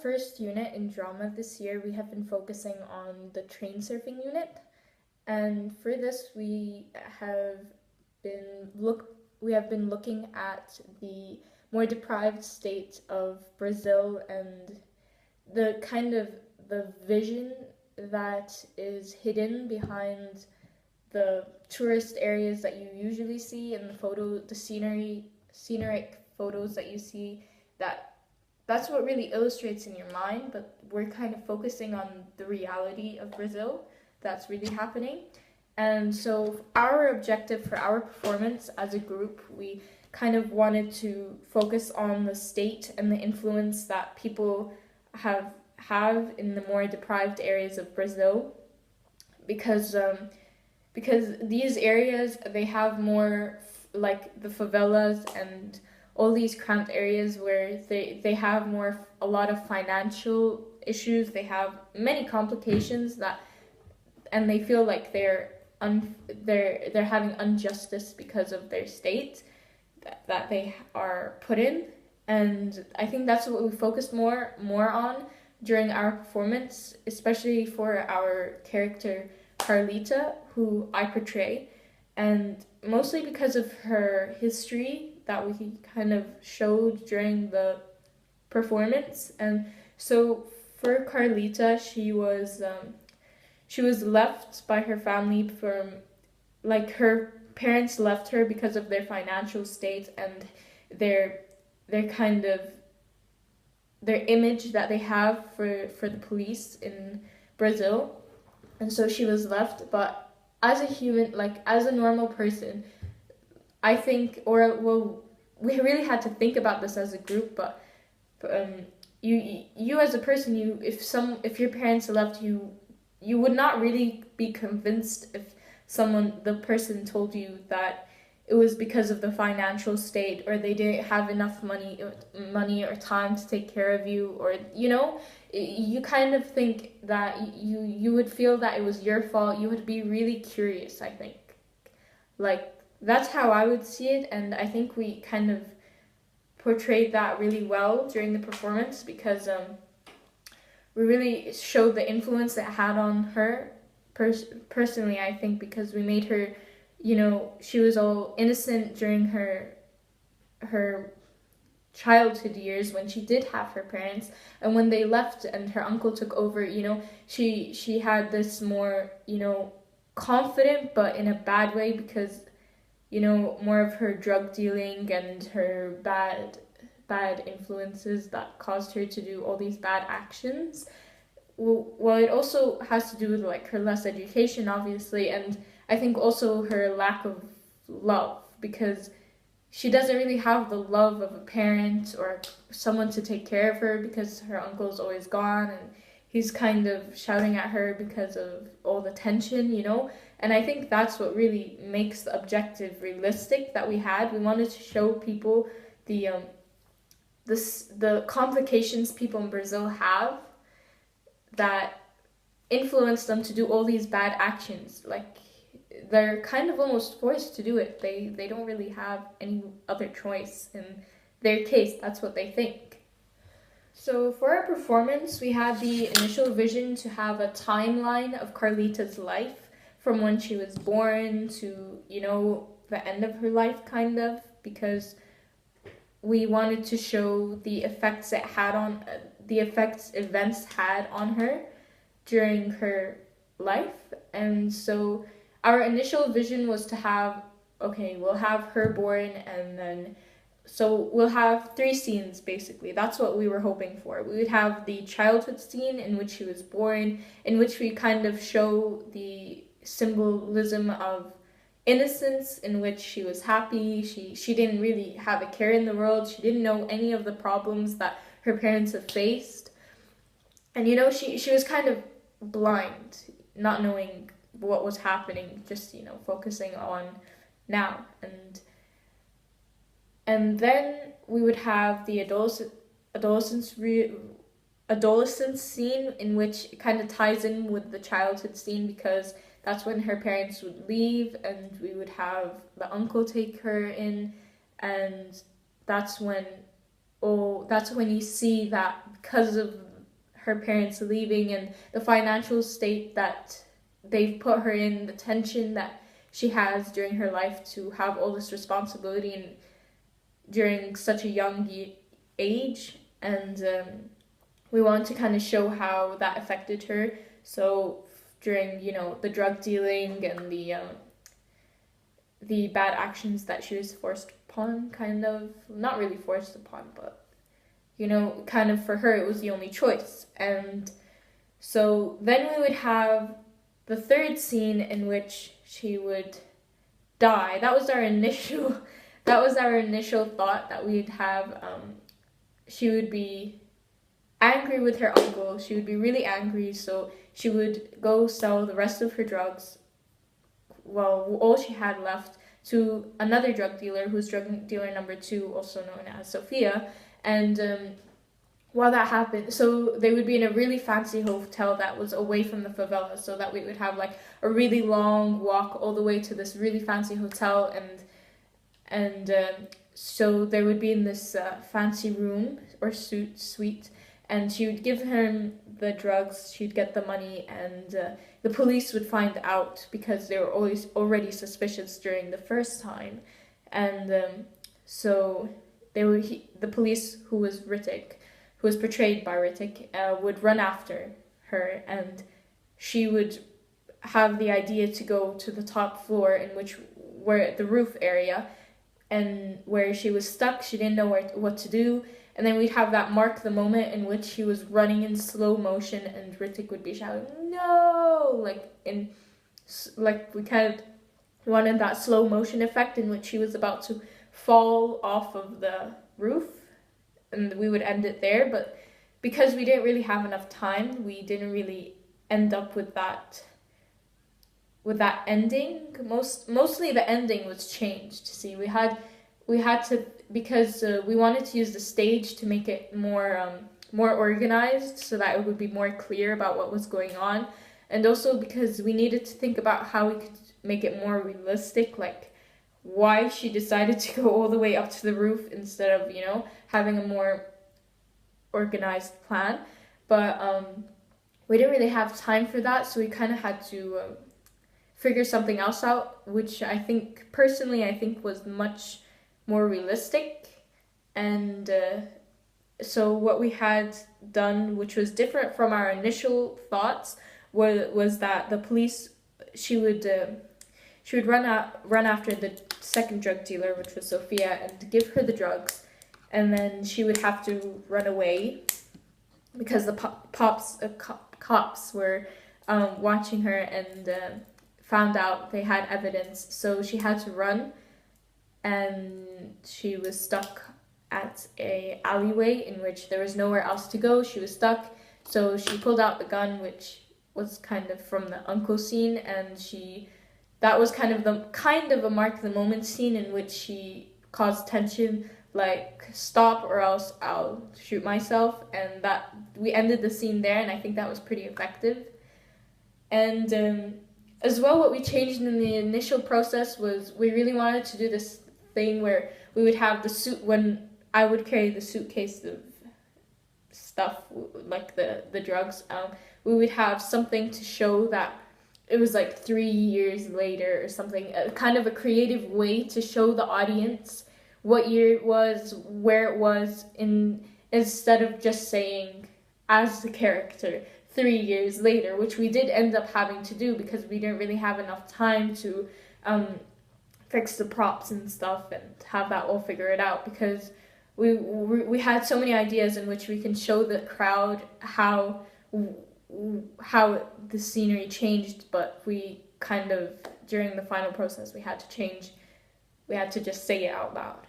first unit in drama this year, we have been focusing on the train surfing unit, and for this have been look we have been looking at the more deprived state of Brazil and the kind of the vision that is hidden behind the tourist areas that you usually see in the scenic photos that you see. That's what really illustrates in your mind, but we're kind of focusing on the reality of Brazil that's really happening. And so our objective for our performance as a group, we kind of wanted to focus on the state and the influence that people have in the more deprived areas of Brazil, because these areas, they have more like the favelas and all these cramped areas where they have a lot of financial issues. They have many complications that, and they feel like they're having injustice because of their state that they are put in. And I think that's what we focused more on during our performance, especially for our character Carlita, who I portray, and mostly because of her history that we kind of showed during the performance. And so for Carlita, she was left by her family from, like, her parents left her because of their financial state and their kind of their image that they have for the police in Brazil. And so she was left, but as a human, like as a normal person, I think, or well, we really had to think about this as a group, but you as a person, if your parents left you, you would not really be convinced if the person told you that it was because of the financial state, or they didn't have enough money or time to take care of you, or you kind of think that you would feel that it was your fault. You would be really curious, I think. Like, that's how I would see it, and I think we kind of portrayed that really well during the performance, because we really showed the influence it had on her personally, I think, because we made her, she was all innocent during her childhood years when she did have her parents, and when they left and her uncle took over, she had this more, confident, but in a bad way, because more of her drug dealing and her bad influences that caused her to do all these bad actions. Well, it also has to do with like her less education, obviously, and I think also her lack of love, because she doesn't really have the love of a parent or someone to take care of her, because her uncle's always gone and he's kind of shouting at her because of all the tension, And I think that's what really makes the objective realistic that we had. We wanted to show people the complications people in Brazil have that influence them to do all these bad actions. Like, they're kind of almost forced to do it. They don't really have any other choice. In their case, that's what they think. So for our performance, we had the initial vision to have a timeline of Carlita's life from when she was born to, the end of her life, kind of, because we wanted to show the effects events had on her during her life. And so our initial vision was to have, we'll have her born, and then, so we'll have 3 scenes, basically. That's what we were hoping for. We would have the childhood scene in which she was born, in which we kind of show the symbolism of innocence, in which she was happy. She didn't really have a care in the world. She didn't know any of the problems that her parents have faced. And, she was kind of blind, not knowing what was happening, just, focusing on now. And then we would have the adolescence scene, in which it kind of ties in with the childhood scene, because that's when her parents would leave and we would have the uncle take her in, and that's when you see that because of her parents leaving and the financial state that they've put her in, the tension that she has during her life to have all this responsibility and during such a young age. And we want to kind of show how that affected her. So during, you know, the drug dealing and the bad actions that she was forced upon, kind of, not really forced upon, but, you know, kind of for her it was the only choice. And so then we would have the third scene in which she would die. That was our initial thought that we'd have. She would be angry with her uncle. She would be really angry, so she would go sell the rest of her drugs, well, all she had left, to another drug dealer, who's drug dealer number 2, also known as Sophia. And while that happened, so they would be in a really fancy hotel that was away from the favela, so that we would have like a really long walk all the way to this really fancy hotel. And so they would be in this fancy room or suite, and she would give him the drugs, she'd get the money, and the police would find out because they were always already suspicious during the first time. And so the police, who was Hrithik, who was portrayed by Hrithik, would run after her, and she would have the idea to go to the top floor, where the roof area, and where she was stuck. She didn't know what to do. And then we'd have that mark the moment in which she was running in slow motion, and Hrithik would be shouting, "No!" Like we kind of wanted that slow motion effect in which she was about to fall off of the roof, and we would end it there. But because we didn't really have enough time, we didn't really end up with that ending. Mostly the ending was changed. See, we had to, because we wanted to use the stage to make it more organized, so that it would be more clear about what was going on, and also because we needed to think about how we could make it more realistic, like why she decided to go all the way up to the roof instead of, you know, having a more organized plan. But we didn't really have time for that, so we kind of had to figure something else out, which I think was much more realistic. And so what we had done, which was different from our initial thoughts, was that the police, she would run after the second drug dealer, which was Sophia, and give her the drugs, and then she would have to run away because the cops were watching her and found out they had evidence. So she had to run, and she was stuck at a alleyway in which there was nowhere else to go. She was stuck, so she pulled out the gun, which was kind of from the uncle scene, and that was kind of a mark the moment scene in which she caused tension, like, stop or else I'll shoot myself. And that we ended the scene there, and I think that was pretty effective. And as well, what we changed in the initial process was we really wanted to do this thing where we would have the suit, when I would carry the suitcase of stuff, like the drugs, we would have something to show that it was like 3 years later or something, kind of a creative way to show the audience what year it was, where it was, instead of just saying as the character 3 years later, which we did end up having to do because we didn't really have enough time to fix the props and stuff and have that all figured out, because we had so many ideas in which we can show the crowd how the scenery changed, but we kind of, during the final process, we had to just say it out loud.